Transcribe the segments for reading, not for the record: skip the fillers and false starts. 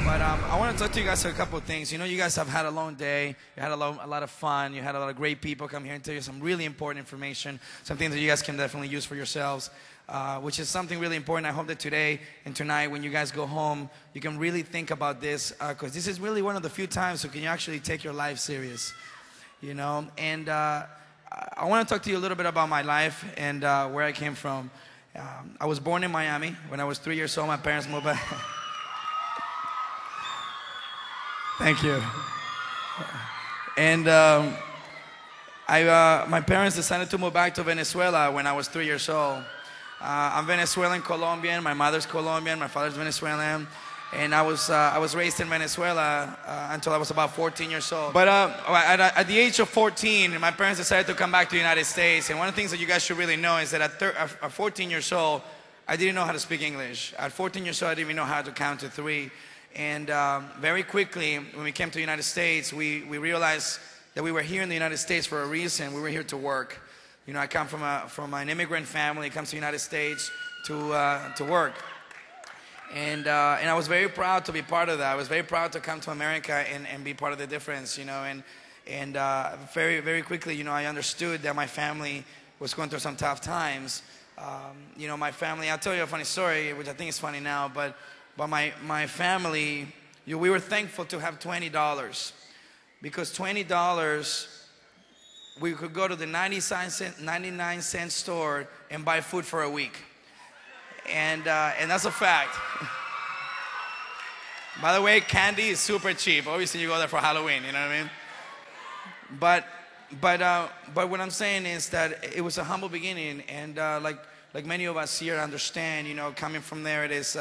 But I want to talk to you guys a couple of things. You know, you guys have had a long day. You had a lot of fun. You had a lot of great people come here and tell you some really important information, some things that you guys can definitely use for yourselves, which is something really important. I hope that today and tonight when you guys go home, you can really think about this, because this is really one of the few times you can actually take your life serious, you know. And I want to talk to you a little bit about my life and where I came from. I was born in Miami. When I was 3 years old, my parents moved back. Thank you. And my parents decided to move back to Venezuela when I was 3 years old. I'm Venezuelan Colombian. My mother's Colombian. My father's Venezuelan. And I was raised in Venezuela until I was about 14 years old. But at the age of 14, my parents decided to come back to the United States. And one of the things that you guys should really know is that at 14 years old, I didn't know how to speak English. At 14 years old, I didn't even know how to count to 3. And very quickly, when we came to the United States, we realized that we were here in the United States for a reason. We were here to work. You know, I come from an immigrant family. Comes to the United States to work. And I was very proud to be part of that. I was very proud to come to America and be part of the difference, you know. And very, very quickly, you know, I understood that my family was going through some tough times. You know, my family, I'll tell you a funny story, which I think is funny now, but my family, we were thankful to have $20, because $20, we could go to the 99-cent store and buy food for a week. And that's a fact. By the way, candy is super cheap. Obviously, you go there for Halloween, you know what I mean? But what I'm saying is that it was a humble beginning, and like many of us here understand, you know, coming from there, it's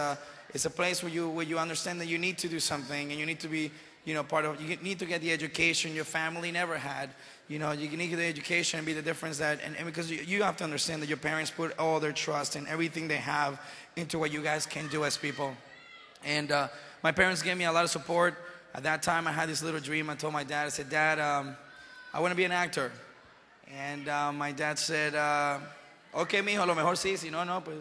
a place where you understand that you need to do something, and you need to be, you know, part of. You need to get the education your family never had. You know, you need to get the education and be the difference that, and because you have to understand that your parents put all their trust and everything they have into what you guys can do as people. And my parents gave me a lot of support. At that time, I had this little dream. I told my dad, I said, Dad, I want to be an actor. And my dad said, okay, mijo, lo mejor sí, si no, no, pues.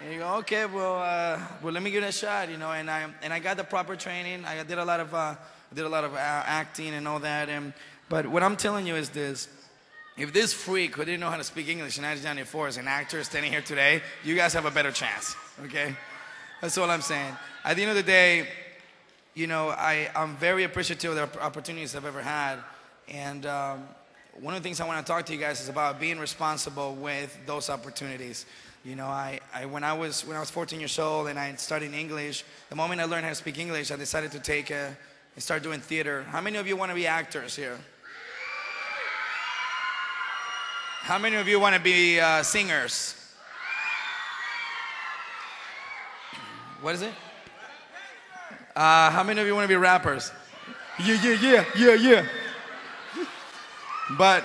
And you go, okay, well, let me give it a shot, you know. And I got the proper training. I did a lot of acting and all that. But what I'm telling you is this: if this freak who didn't know how to speak English in 1994 is an actor standing here today, you guys have a better chance. Okay, that's all I'm saying. At the end of the day, you know, I'm very appreciative of the opportunities I've ever had, and one of the things I want to talk to you guys is about being responsible with those opportunities. You know, when I was 14 years old and I started English, the moment I learned how to speak English, I decided to start doing theater. How many of you want to be actors here? How many of you want to be singers? What is it? How many of you want to be rappers? Yeah. But,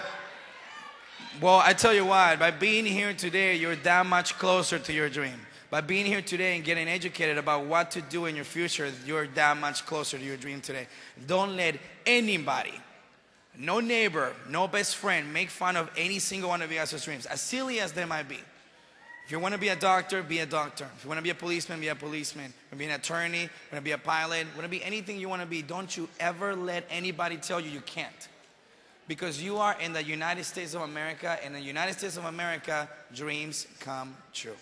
well, I tell you what, by being here today, you're that much closer to your dream. By being here today and getting educated about what to do in your future, you're that much closer to your dream today. Don't let anybody, no neighbor, no best friend, make fun of any single one of you guys' dreams, as silly as they might be. If you want to be a doctor, be a doctor. If you want to be a policeman, be a policeman. If you want to be an attorney, you want to be a pilot, you want to be anything you want to be, don't you ever let anybody tell you you can't. Because you are in the United States of America, and in the United States of America, dreams come true.